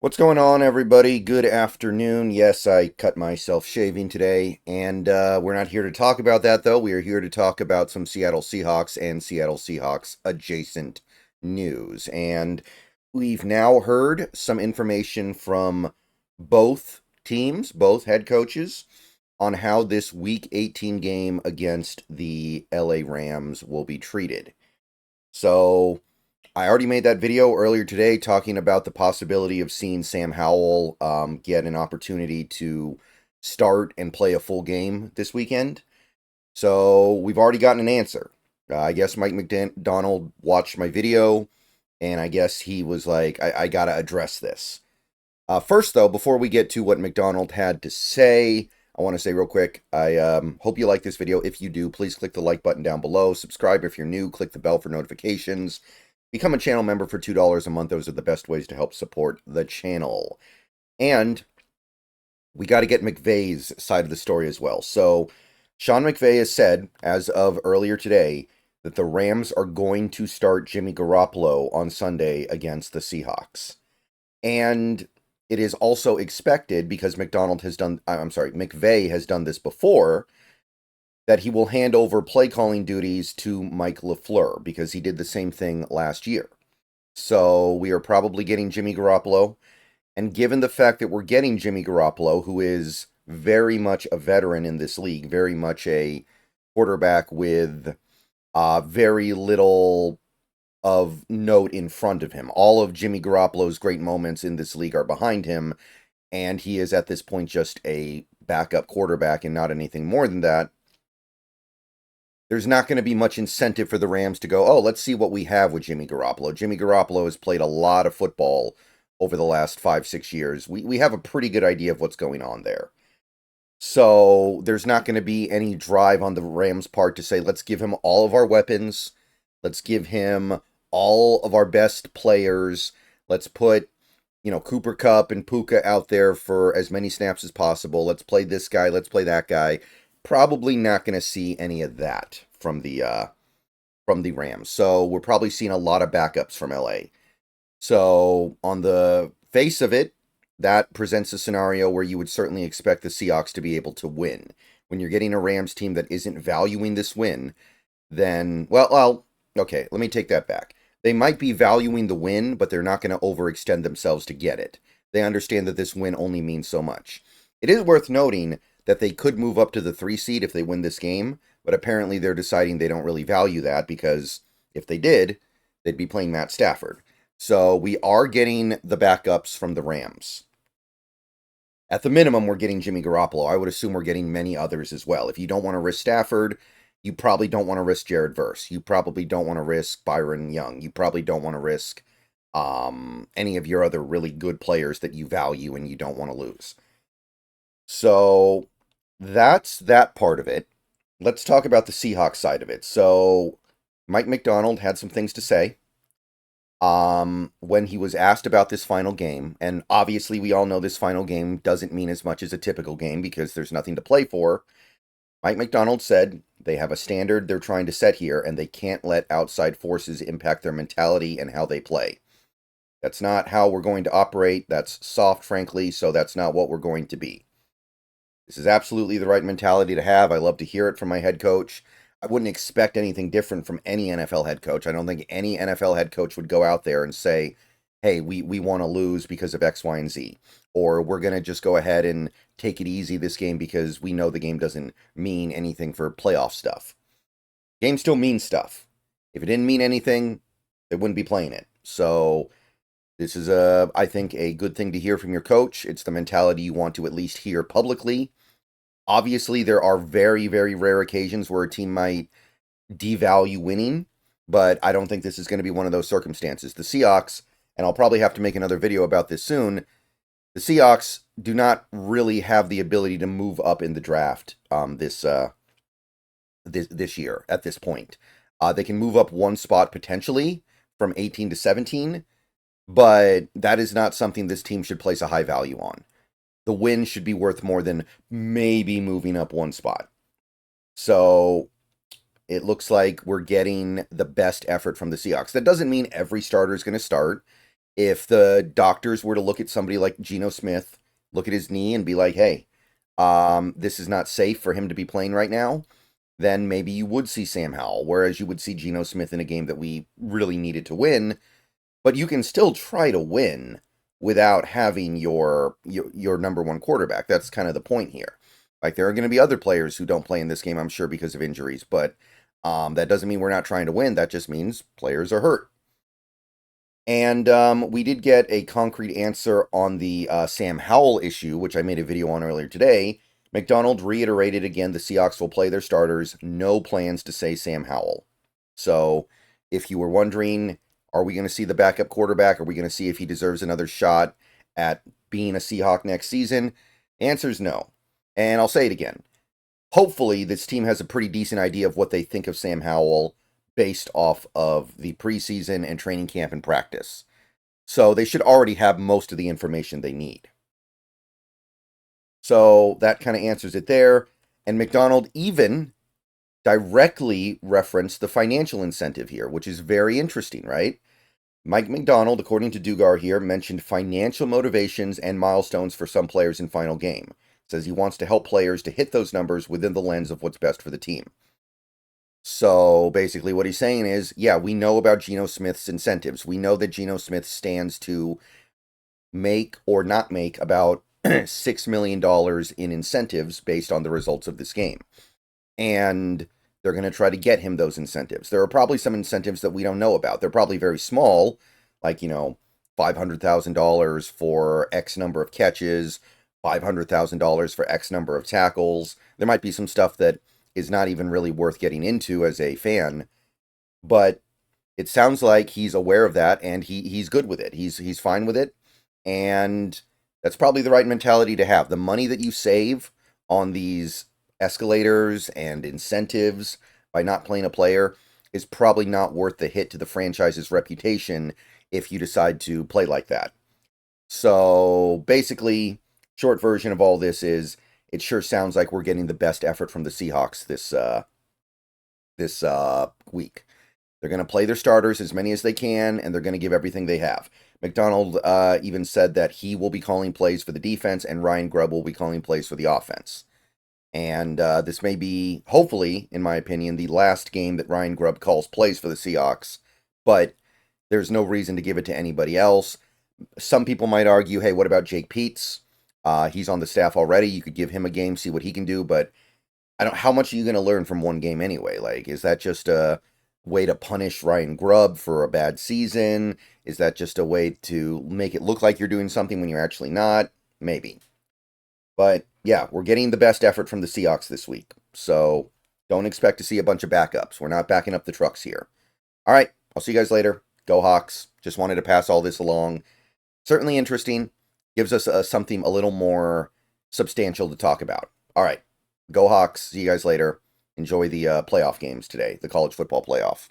What's going on, everybody? Good afternoon. Yes, I cut myself shaving today, and we're not here to talk about that, though. We are here to talk about some Seattle Seahawks and Seattle Seahawks adjacent news. And we've now heard some information from both teams, both head coaches, on how this Week 18 game against the LA Rams will be treated. So I already made that video earlier today talking about the possibility of seeing Sam Howell get an opportunity to start and play a full game this weekend. So we've already gotten an answer. I guess Mike McDonald watched my video, and I guess he was like, I got to address this. First, though, before we get to what McDonald had to say, I want to say real quick, I hope you like this video. If you do, please click the like button down below. Subscribe if you're new. Click the bell for notifications. Become a channel member for $2 a month. Those are the best ways to help support the channel. And we got to get McVay's side of the story as well. So Sean McVay has said, as of earlier today, that the Rams are going to start Jimmy Garoppolo on Sunday against the Seahawks. And it is also expected, because McVay has done this before, that he will hand over play calling duties to Mike LaFleur, because he did the same thing last year. So we are probably getting Jimmy Garoppolo. And given the fact that we're getting Jimmy Garoppolo, who is very much a veteran in this league, very much a quarterback with very little of note in front of him. All of Jimmy Garoppolo's great moments in this league are behind him, and he is at this point just a backup quarterback and not anything more than that. There's not going to be much incentive for the Rams to go, oh, let's see what we have with Jimmy Garoppolo. Jimmy Garoppolo has played a lot of football over the last 5-6 years. We have a pretty good idea of what's going on there. So there's not going to be any drive on the Rams' part to say, let's give him all of our weapons. Let's give him all of our best players. Let's put, Cooper Kupp and Puka out there for as many snaps as possible. Let's play this guy. Let's play that guy. Probably not going to see any of that from the Rams. So we're probably seeing a lot of backups from LA. So on the face of it, that presents a scenario where you would certainly expect the Seahawks to be able to win. When you're getting a Rams team that isn't valuing this win, then, okay, let me take that back. They might be valuing the win, but they're not going to overextend themselves to get it. They understand that this win only means so much. It is worth noting that they could move up to the 3 seed if they win this game, but apparently they're deciding they don't really value that, because if they did, they'd be playing Matt Stafford. So we are getting the backups from the Rams. At the minimum, we're getting Jimmy Garoppolo. I would assume we're getting many others as well. If you don't want to risk Stafford, you probably don't want to risk Jared Verse. You probably don't want to risk Byron Young. You probably don't want to risk any of your other really good players that you value and you don't want to lose. So that's that part of it. Let's talk about the Seahawks side of it. So Mike McDonald had some things to say when he was asked about this final game. And obviously we all know this final game doesn't mean as much as a typical game because there's nothing to play for. Mike McDonald said they have a standard they're trying to set here, and they can't let outside forces impact their mentality and how they play. That's not how we're going to operate. That's soft, frankly, so that's not what we're going to be. This is absolutely the right mentality to have. I love to hear it from my head coach. I wouldn't expect anything different from any NFL head coach. I don't think any NFL head coach would go out there and say, hey, we want to lose because of X, Y, and Z. Or we're going to just go ahead and take it easy this game because we know the game doesn't mean anything for playoff stuff. Game still means stuff. If it didn't mean anything, they wouldn't be playing it. So this is, I think, a good thing to hear from your coach. It's the mentality you want to at least hear publicly. Obviously, there are very, very rare occasions where a team might devalue winning, but I don't think this is going to be one of those circumstances. The Seahawks, and I'll probably have to make another video about this soon, the Seahawks do not really have the ability to move up in the draft this year at this point. They can move up one spot potentially from 18 to 17, but that is not something this team should place a high value on. The win should be worth more than maybe moving up one spot. So it looks like we're getting the best effort from the Seahawks. That doesn't mean every starter is going to start. If the doctors were to look at somebody like Geno Smith, look at his knee and be like, hey, this is not safe for him to be playing right now, then maybe you would see Sam Howell, whereas you would see Geno Smith in a game that we really needed to win. But you can still try to win without having your number one quarterback. That's kind of the point here. Like, there are going to be other players who don't play in this game, I'm sure, because of injuries, but that doesn't mean we're not trying to win. That just means players are hurt. And we did get a concrete answer on the Sam Howell issue, which I made a video on earlier today. McDonald reiterated again the Seahawks will play their starters. No plans to say Sam Howell. So if you were wondering, are we going to see the backup quarterback? Are we going to see if he deserves another shot at being a Seahawk next season? Answer's no. And I'll say it again. Hopefully, this team has a pretty decent idea of what they think of Sam Howell based off of the preseason and training camp and practice. So they should already have most of the information they need. So that kind of answers it there. And McDonald even directly referenced the financial incentive here, which is very interesting, right? Mike McDonald, according to Dugar here, mentioned financial motivations and milestones for some players in final game. Says he wants to help players to hit those numbers within the lens of what's best for the team. So basically what he's saying is, yeah, we know about Geno Smith's incentives. We know that Geno Smith stands to make or not make about $6 million in incentives based on the results of this game. And they're going to try to get him those incentives. There are probably some incentives that we don't know about. They're probably very small, like, $500,000 for X number of catches, $500,000 for X number of tackles. There might be some stuff that is not even really worth getting into as a fan, but it sounds like he's aware of that and he's good with it. He's fine with it, and that's probably the right mentality to have. The money that you save on these escalators and incentives by not playing a player is probably not worth the hit to the franchise's reputation if you decide to play like that. So basically, short version of all this is, it sure sounds like we're getting the best effort from the Seahawks this week. They're going to play their starters as many as they can, and they're going to give everything they have. McDonald even said that he will be calling plays for the defense, and Ryan Grubb will be calling plays for the offense. And this may be, hopefully, in my opinion, the last game that Ryan Grubb calls plays for the Seahawks, but there's no reason to give it to anybody else. Some people might argue, hey, what about Jake Peetz? He's on the staff already. You could give him a game, see what he can do, but how much are you going to learn from one game anyway? Like, is that just a way to punish Ryan Grubb for a bad season? Is that just a way to make it look like you're doing something when you're actually not? Maybe. But yeah, we're getting the best effort from the Seahawks this week. So don't expect to see a bunch of backups. We're not backing up the trucks here. All right, I'll see you guys later. Go Hawks. Just wanted to pass all this along. Certainly interesting. Gives us something a little more substantial to talk about. All right, go Hawks. See you guys later. Enjoy the playoff games today, the college football playoff.